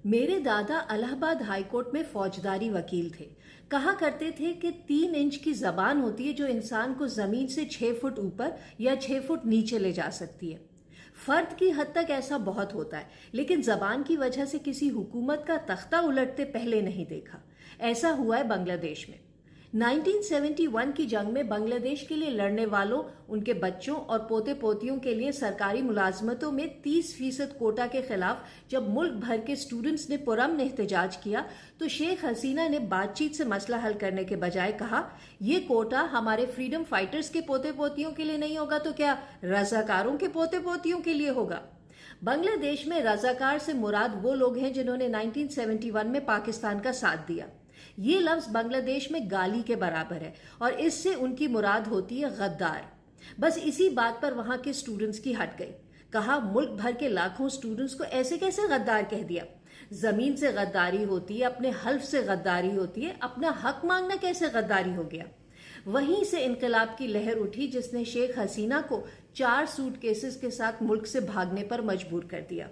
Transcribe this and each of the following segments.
میرے दादा Allahabad high court में फौजदारी वकील थे। कहा करते थे कि 3 इंच की जबान होती है जो इंसान को जमीन से 6 फुट ऊपर या 6 फुट नीचे ले जा सकती है। फर्द की हद तक ऐसा बहुत होता है, लेकिन जबान की वजह से किसी हुकूमत का तख्ता उलटते पहले नहीं देखा। ऐसा हुआ है बांग्लादेश में। 1971 की जंग में बांग्लादेश के लिए लड़ने वालों, उनके बच्चों और पोते पोतियों के लिए सरकारी मुलाजमतों में 30% कोटा के खिलाफ जब मुल्क भर के स्टूडेंट्स ने पुरअमन एहतजाज किया तो शेख हसीना ने बातचीत से मसला हल करने के बजाय कहा, ये कोटा हमारे फ्रीडम फाइटर्स के पोते पोतियों के लिए नहीं होगा तो क्या रजाकारों के पोते पोतियों के लिए होगा। बांग्लादेश में रजाकार से मुराद वो लोग हैं जिन्होंने 1971 में पाकिस्तान का साथ दिया। ये लफ्ज बांग्लादेश में गाली के बराबर है और इससे उनकी मुराद होती है गद्दार। बस इसी बात पर वहां के स्टूडेंट्स की हट गई। कहा, मुल्क भर के लाखों स्टूडेंट्स को ऐसे कैसे गद्दार कह दिया। जमीन से गद्दारी होती है, अपने हल्फ से गद्दारी होती है, अपना हक मांगना कैसे गद्दारी हो गया। वहीं से इनकलाब की लहर उठी जिसने शेख हसीना को 4 सूटकेसेस के साथ मुल्क से भागने पर मजबूर कर दिया।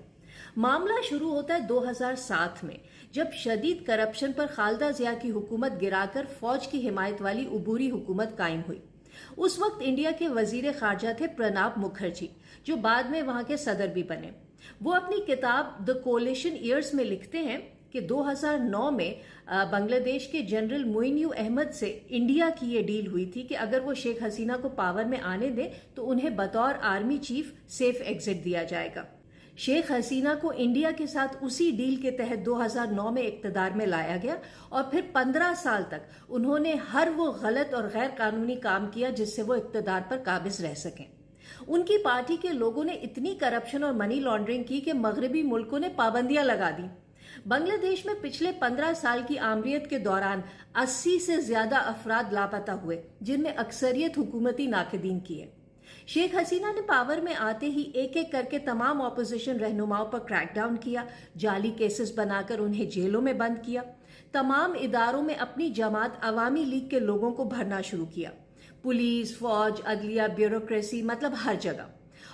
मामला शुरू होता है 2007 में, जब शदीद करप्शन पर खालदा जिया की हुकूमत गिराकर फौज की हिमायत वाली उबूरी हुकूमत कायम हुई। उस वक्त इंडिया के वजीर खारजा थे प्रणब मुखर्जी, जो बाद में वहां के सदर भी बने। वो अपनी किताब द कोलिशन ईयर्स में लिखते हैं कि 2009 में बांग्लादेश के जनरल मोइनू अहमद से इंडिया की ये डील हुई थी कि अगर वो शेख हसीना को पावर में आने दे तो उन्हें बतौर आर्मी चीफ सेफ एग्जिट दिया जाएगा। शेख हसीना को इंडिया के साथ उसी डील के तहत 2009 में इक्तदार में लाया गया और फिर 15 साल तक उन्होंने हर वो गलत और गैर कानूनी काम किया जिससे वो इक्तदार पर काबिज रह सकें। उनकी पार्टी के लोगों ने इतनी करप्शन और मनी लॉन्ड्रिंग की कि मगरबी मुल्कों ने पाबंदियां लगा दी। बांग्लादेश में पिछले 15 साल की आमरीत के दौरान 80 से ज्यादा अफराद लापता हुए, जिनमें अक्सरियत हुकूमती नाकिदीन की है। शेख हसीना ने पावर में आते ही एक एक करके तमाम ऑपोजिशन रहनुमाओं पर क्रैकडाउन किया, जाली केसेस बनाकर उन्हें जेलों में बंद किया। तमाम इदारों में अपनी जमात अवामी लीग के लोगों को भरना शुरू किया। पुलिस, फौज, अदलिया, ब्यूरोक्रेसी, मतलब हर जगह।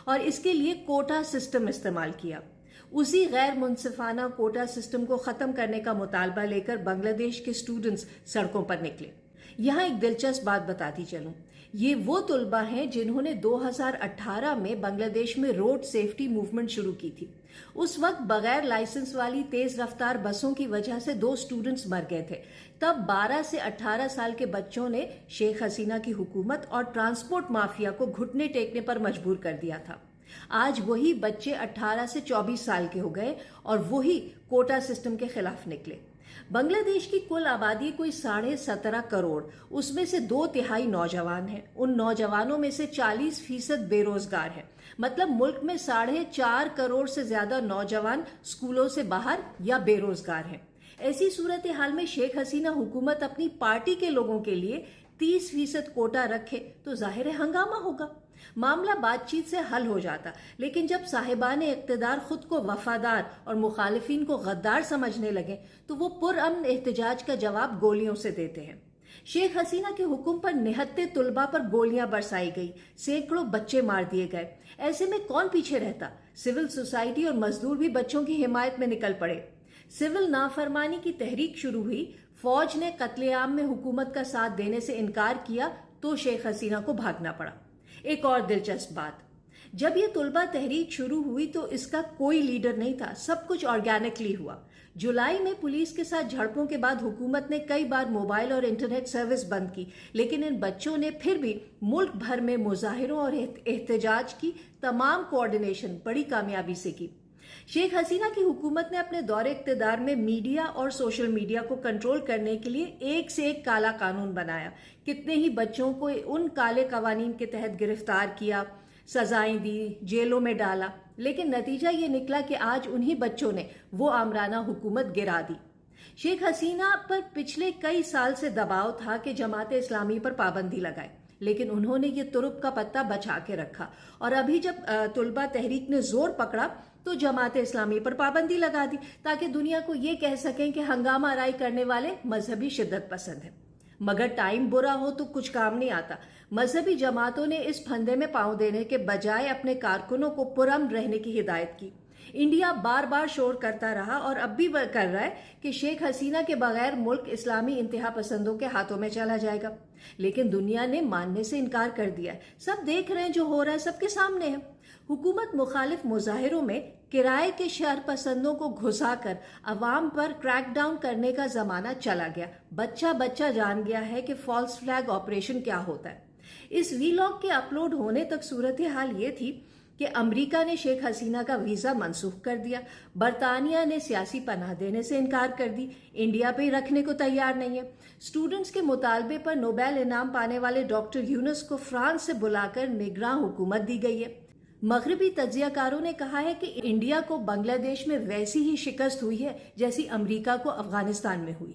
और इसके लिए कोटा सिस्टम इस्तेमाल किया। उसी गैर मुनसिफाना कोटा सिस्टम को खत्म करने का मुतालबा लेकर बांग्लादेश के स्टूडेंट्स सड़कों पर निकले। यहाँ एक दिलचस्प बात बताती चलूं, ये वो तुलबा हैं जिन्होंने 2018 में बांग्लादेश में रोड सेफ्टी मूवमेंट शुरू की थी। उस वक्त बगैर लाइसेंस वाली तेज रफ्तार बसों की वजह से 2 स्टूडेंट्स मर गए थे। तब 12 से 18 साल के बच्चों ने शेख हसीना की हुकूमत और ट्रांसपोर्ट माफिया को घुटने टेकने पर मजबूर कर दिया था। आज वही बच्चे 18 से 24 साल के हो गए और वही कोटा सिस्टम के खिलाफ निकले। बांग्लादेश की कुल आबादी कोई 17.5 करोड़, उसमें से 2/3 नौजवान हैं। उन नौजवानों में से 40% बेरोजगार हैं। मतलब मुल्क में 4.5 करोड़ से ज्यादा नौजवान स्कूलों से बाहर या बेरोजगार हैं। ऐसी सूरत हाल में शेख हसीना हुकूमत अपनी पार्टी के लोगों के लिए 30% कोटा रखे तो जाहिर है हंगामा होगा। मामला बातचीत से हल हो जाता, लेकिन जब साहिबान इक्तदार खुद को वफादार और मुखालिफिन को गद्दार समझने लगे तो वो पुरअमन एहतजाज का जवाब गोलियों से देते हैं। शेख हसीना के हुक्म पर निहत्ते तुलबा पर गोलियां बरसाई गई, सैकड़ों बच्चे मार दिए गए। ऐसे में कौन पीछे रहता। सिविल सोसाइटी और मजदूर भी बच्चों की हिमायत में निकल पड़े। सिविल नाफरमानी की तहरीक शुरू हुई। फौज ने कत्लेआम में हुकूमत का साथ देने से इनकार किया तो शेख हसीना को भागना पड़ा। एक और दिलचस्प बात, जब ये तुलबा तहरीक शुरू हुई तो इसका कोई लीडर नहीं था, सब कुछ ऑर्गेनिकली हुआ। जुलाई में पुलिस के साथ झड़पों के बाद हुकूमत ने कई बार मोबाइल और इंटरनेट सर्विस बंद की, लेकिन इन बच्चों ने फिर भी मुल्क भर में मुजाहिरों और एहतजाज की तमाम कोऑर्डिनेशन बड़ी कामयाबी से की। शेख हसीना की हुकूमत ने अपने दौरे इक्तदार में मीडिया और सोशल मीडिया को कंट्रोल करने के लिए एक से एक काला कानून बनाया। कितने ही बच्चों को उन काले कवानीन के तहत गिरफ्तार किया, सजाएं दी, जेलों में डाला, लेकिन नतीजा ये निकला कि आज उन्हीं बच्चों ने वो आमराना हुकूमत गिरा दी। शेख हसीना पर पिछले कई साल से दबाव था कि जमात इस्लामी पर पाबंदी लगाए, लेकिन उन्होंने ये तुरुप का पत्ता बचा के रखा और अभी जब तुलबा तहरीक ने जोर पकड़ा तो जमात इस्लामी पर पाबंदी लगा दी ताकि दुनिया को ये कह सकें कि हंगामा आराई करने वाले मजहबी शिद्दत पसंद हैं। मगर टाइम बुरा हो तो कुछ काम नहीं आता। मजहबी जमातों ने इस फंदे में पांव देने के बजाय अपने कारकुनों को पुरअमन रहने की हिदायत की। انڈیا بار بار شور کرتا رہا اور اب بھی کر رہا ہے کہ شیخ حسینہ کے بغیر ملک اسلامی انتہا پسندوں کے ہاتھوں میں چلا جائے گا، لیکن دنیا نے ماننے سے انکار کر دیا ہے۔ سب دیکھ رہے ہیں جو ہو رہا ہے، سب کے سامنے ہے۔ حکومت مخالف مظاہروں میں کرائے کے شر پسندوں کو گھسا کر عوام پر کریک ڈاؤن کرنے کا زمانہ چلا گیا۔ بچہ بچہ جان گیا ہے کہ فالس فلیگ آپریشن کیا ہوتا ہے۔ اس ویلاگ کے اپلوڈ ہونے تک صورتحال یہ تھی کہ امریکہ نے شیخ حسینہ کا ویزا منسوخ کر دیا، برطانیہ نے سیاسی پناہ دینے سے انکار کر دی، انڈیا پہ رکھنے کو تیار نہیں ہے۔ اسٹوڈنٹس کے مطالبے پر نوبیل انعام پانے والے ڈاکٹر یونس کو فرانس سے بلا کر نگراں حکومت دی گئی ہے۔ مغربی تجزیہ کاروں نے کہا ہے کہ انڈیا کو بنگلہ دیش میں ویسی ہی شکست ہوئی ہے جیسی امریکہ کو افغانستان میں ہوئی۔